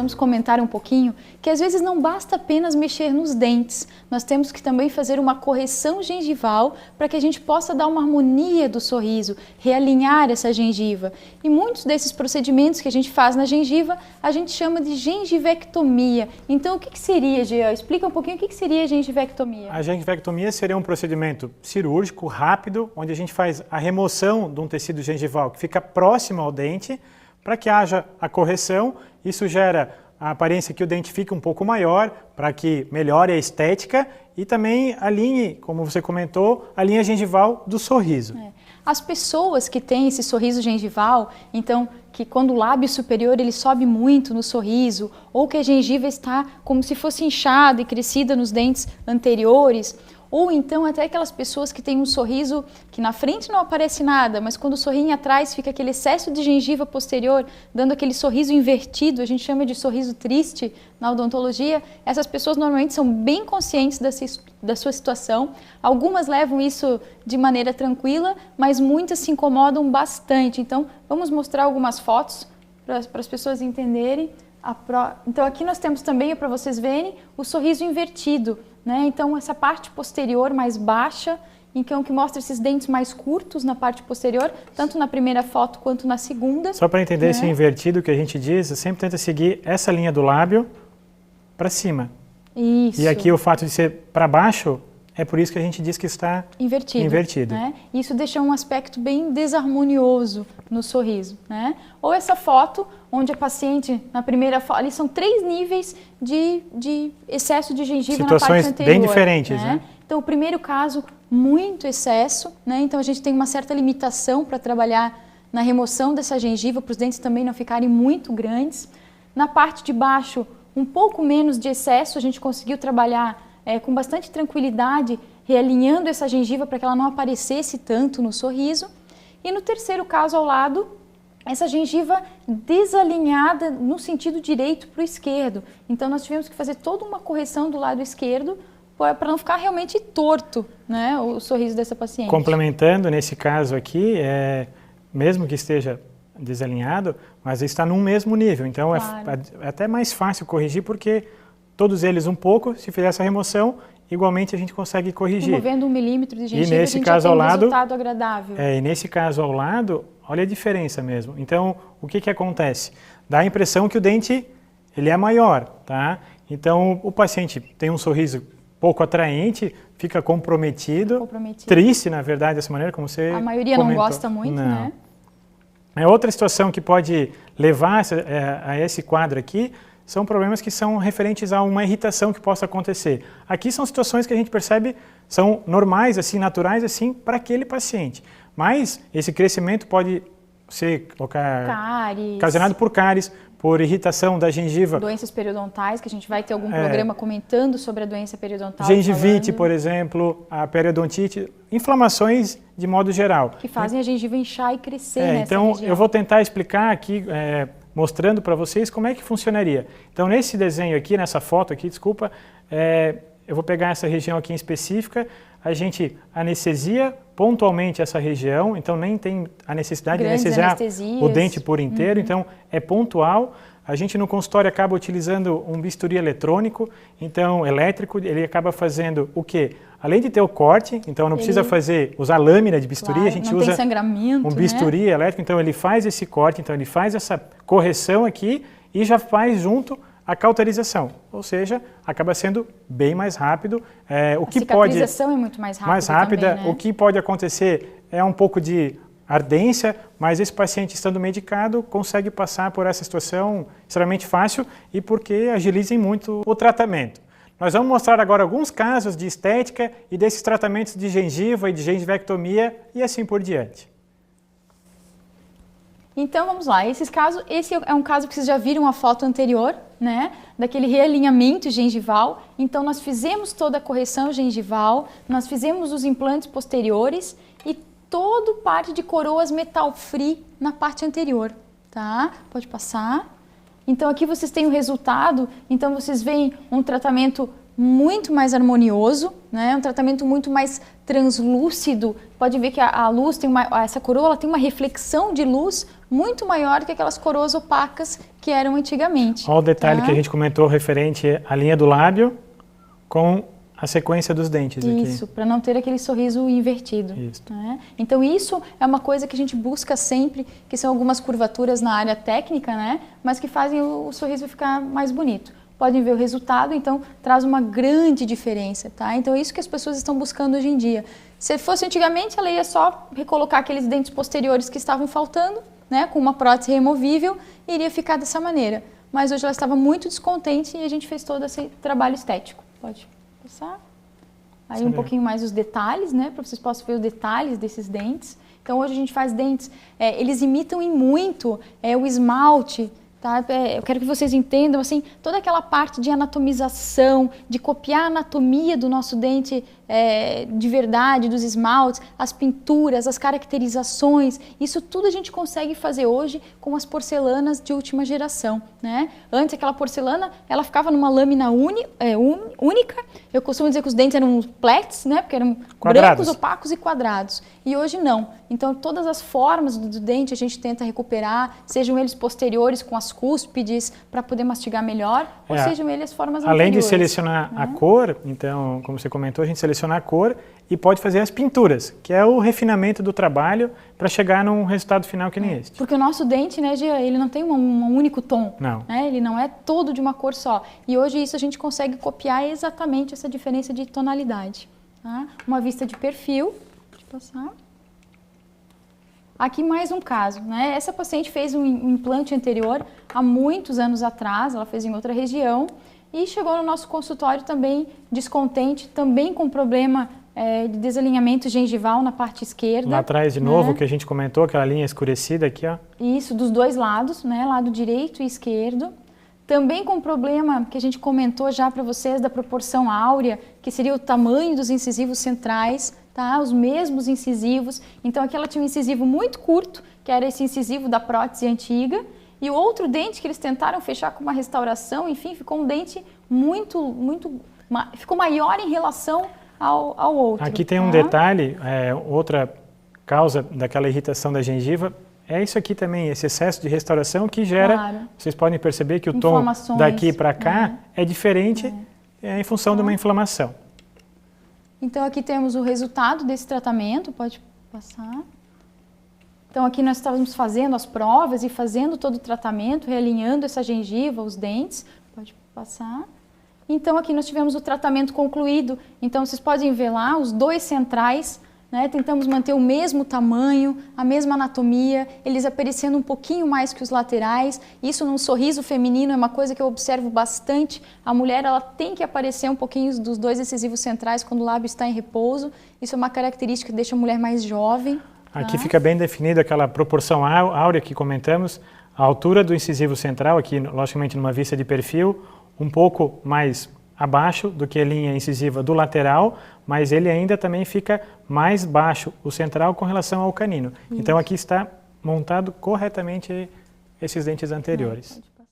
precisamos comentar um pouquinho que às vezes não basta apenas mexer nos dentes, nós temos que também fazer uma correção gengival para que a gente possa dar uma harmonia do sorriso, realinhar essa gengiva. E muitos desses procedimentos que a gente faz na gengiva, a gente chama de gengivectomia. Então, o que seria, Jean? Explica um pouquinho o que seria a gengivectomia. A gengivectomia seria um procedimento cirúrgico, rápido, onde a gente faz a remoção de um tecido gengival que fica próximo ao dente, para que haja a correção. Isso gera a aparência que o dente fique um pouco maior, para que melhore a estética e também alinhe, como você comentou, a linha gengival do sorriso. As pessoas que têm esse sorriso gengival, então, que quando o lábio superior ele sobe muito no sorriso, ou que a gengiva está como se fosse inchada e crescida nos dentes anteriores, ou então até aquelas pessoas que têm um sorriso que na frente não aparece nada, mas quando sorriem atrás fica aquele excesso de gengiva posterior, dando aquele sorriso invertido, a gente chama de sorriso triste na odontologia. Essas pessoas normalmente são bem conscientes da sua situação, algumas levam isso de maneira tranquila, mas muitas se incomodam bastante. Então vamos mostrar algumas fotos para as pessoas entenderem. Então aqui nós temos também, para vocês verem, o sorriso invertido. Então essa parte posterior mais baixa, então que mostra esses dentes mais curtos na parte posterior, tanto na primeira foto quanto na segunda. Só para entender esse invertido que a gente diz, sempre tenta seguir essa linha do lábio para cima. Isso. E aqui o fato de ser para baixo, é por isso que a gente diz que está invertido. Isso deixa um aspecto bem desarmonioso no sorriso. Ou essa foto, onde a paciente, na primeira foto, ali são 3 níveis de excesso de gengiva na parte anterior. Situações bem diferentes, Então, o primeiro caso, muito excesso, então a gente tem uma certa limitação para trabalhar na remoção dessa gengiva, para os dentes também não ficarem muito grandes. Na parte de baixo, um pouco menos de excesso, a gente conseguiu trabalhar com bastante tranquilidade, realinhando essa gengiva para que ela não aparecesse tanto no sorriso. E no terceiro caso ao lado, essa gengiva desalinhada no sentido direito para o esquerdo. Então nós tivemos que fazer toda uma correção do lado esquerdo para não ficar realmente torto, o sorriso dessa paciente. Complementando, nesse caso aqui, mesmo que esteja desalinhado, mas está num mesmo nível. Então claro. É até mais fácil corrigir, porque todos eles um pouco, se fizer essa remoção, igualmente a gente consegue corrigir. Removendo 1 milímetro de gengiva, e nesse a gente caso já tem ao lado, resultado agradável. E nesse caso ao lado, olha a diferença mesmo. Então, o que acontece? Dá a impressão que o dente ele é maior, tá? Então, o paciente tem um sorriso pouco atraente, fica comprometido, triste, na verdade, dessa maneira, como você A maioria comentou. não gosta muito, não. Outra situação que pode levar a esse quadro aqui são problemas que são referentes a uma irritação que possa acontecer. Aqui são situações que a gente percebe são normais, assim, naturais, assim, para aquele paciente. Mas esse crescimento pode ser ocasionado por cáries, por irritação da gengiva. Doenças periodontais, que a gente vai ter algum programa comentando sobre a doença periodontal. Gengivite, por exemplo, a periodontite, inflamações de modo geral. Que fazem a gengiva inchar e crescer nessa então, região. eu vou tentar explicar aqui, mostrando para vocês como é que funcionaria. Então, nesse desenho aqui, nessa foto aqui, desculpa, eu vou pegar essa região aqui em específica, a gente anestesia pontualmente essa região, então nem tem a necessidade de anestesiar o dente por inteiro, então é pontual. A gente no consultório acaba utilizando um bisturi eletrônico, então elétrico, ele acaba fazendo o quê? Além de ter o corte, então não precisa usar lâmina de bisturi, claro, a gente não usa tem sangramento, um bisturi elétrico, então ele faz esse corte, então ele faz essa correção aqui e já faz junto a cauterização, ou seja, acaba sendo bem mais rápido. A cicatrização é muito mais rápida também, O que pode acontecer é um pouco de ardência, mas esse paciente estando medicado consegue passar por essa situação extremamente fácil e porque agilizem muito o tratamento. Nós vamos mostrar agora alguns casos de estética e desses tratamentos de gengiva e de gengivectomia e assim por diante. Então vamos lá, esse é um caso que vocês já viram a foto anterior, daquele realinhamento gengival. Então nós fizemos toda a correção gengival, nós fizemos os implantes posteriores e toda parte de coroas metal free na parte anterior, tá? Pode passar. Então aqui vocês têm o resultado, então vocês veem um tratamento muito mais harmonioso, um tratamento muito mais translúcido. Pode ver que a luz tem essa coroa ela tem uma reflexão de luz muito maior que aquelas coroas opacas que eram antigamente. Olha o detalhe que a gente comentou referente à linha do lábio com a sequência dos dentes aqui. Isso, para não ter aquele sorriso invertido. Isso. Né? Então isso é uma coisa que a gente busca sempre, que são algumas curvaturas na área técnica, né? Mas que fazem o sorriso ficar mais bonito. Podem ver o resultado, então traz uma grande diferença, tá? Então é isso que as pessoas estão buscando hoje em dia. Se fosse antigamente, ela ia só recolocar aqueles dentes posteriores que estavam faltando, né? Com uma prótese removível, e iria ficar dessa maneira. Mas hoje ela estava muito descontente e a gente fez todo esse trabalho estético. Pode passar. Aí um pouquinho mais os detalhes, né? Para vocês possam ver os detalhes desses dentes. Então hoje a gente faz dentes, eles imitam em muito o esmalte. Tá? Eu quero que vocês entendam assim, toda aquela parte de anatomização, de copiar a anatomia do nosso dente de verdade, dos esmaltes, as pinturas, as caracterizações, isso tudo a gente consegue fazer hoje com as porcelanas de última geração. Né? Antes aquela porcelana, ela ficava numa lâmina única, eu costumo dizer que os dentes eram plats, né? Porque eram brancos, opacos e quadrados. E hoje não. Então todas as formas do dente a gente tenta recuperar, sejam eles posteriores com as cúspides para poder mastigar melhor, ou sejam eles formas anteriores. Além de selecionar a cor, então, como você comentou, a gente seleciona a cor e pode fazer as pinturas, que é o refinamento do trabalho para chegar num resultado final que nem este. Porque o nosso dente, né, Gia, ele não tem um único tom. Não. Né? Ele não é todo de uma cor só. E hoje isso a gente consegue copiar exatamente essa diferença de tonalidade. Tá? Uma vista de perfil. Pode passar. Aqui mais um caso, né? Essa paciente fez um implante anterior há muitos anos atrás, ela fez em outra região e chegou no nosso consultório também descontente, também com problema de desalinhamento gengival na parte esquerda. Lá atrás de novo, que a gente comentou, aquela linha escurecida aqui, ó. Isso, dos dois lados, né? Lado direito e esquerdo. Também com problema que a gente comentou já para vocês da proporção áurea, que seria o tamanho dos incisivos centrais, tá? Os mesmos incisivos. Então aqui ela tinha um incisivo muito curto, que era esse incisivo da prótese antiga, e o outro dente que eles tentaram fechar com uma restauração, enfim, ficou um dente ficou maior em relação ao outro. Aqui tem um detalhe, outra causa daquela irritação da gengiva, é isso aqui também, esse excesso de restauração que gera, vocês podem perceber que o tom daqui para cá é diferente em função de uma inflamação. Então aqui temos o resultado desse tratamento, pode passar. Então aqui nós estávamos fazendo as provas e fazendo todo o tratamento, realinhando essa gengiva, os dentes, pode passar. Então aqui nós tivemos o tratamento concluído, então vocês podem ver lá os dois centrais, né? Tentamos manter o mesmo tamanho, a mesma anatomia, eles aparecendo um pouquinho mais que os laterais. Isso num sorriso feminino é uma coisa que eu observo bastante. A mulher ela tem que aparecer um pouquinho dos dois incisivos centrais quando o lábio está em repouso. Isso é uma característica que deixa a mulher mais jovem. Aqui fica bem definida aquela proporção áurea que comentamos, a altura do incisivo central, aqui logicamente numa vista de perfil, um pouco mais abaixo do que a linha incisiva do lateral, mas ele ainda também fica mais baixo, o central, com relação ao canino. Então aqui está montado corretamente esses dentes anteriores.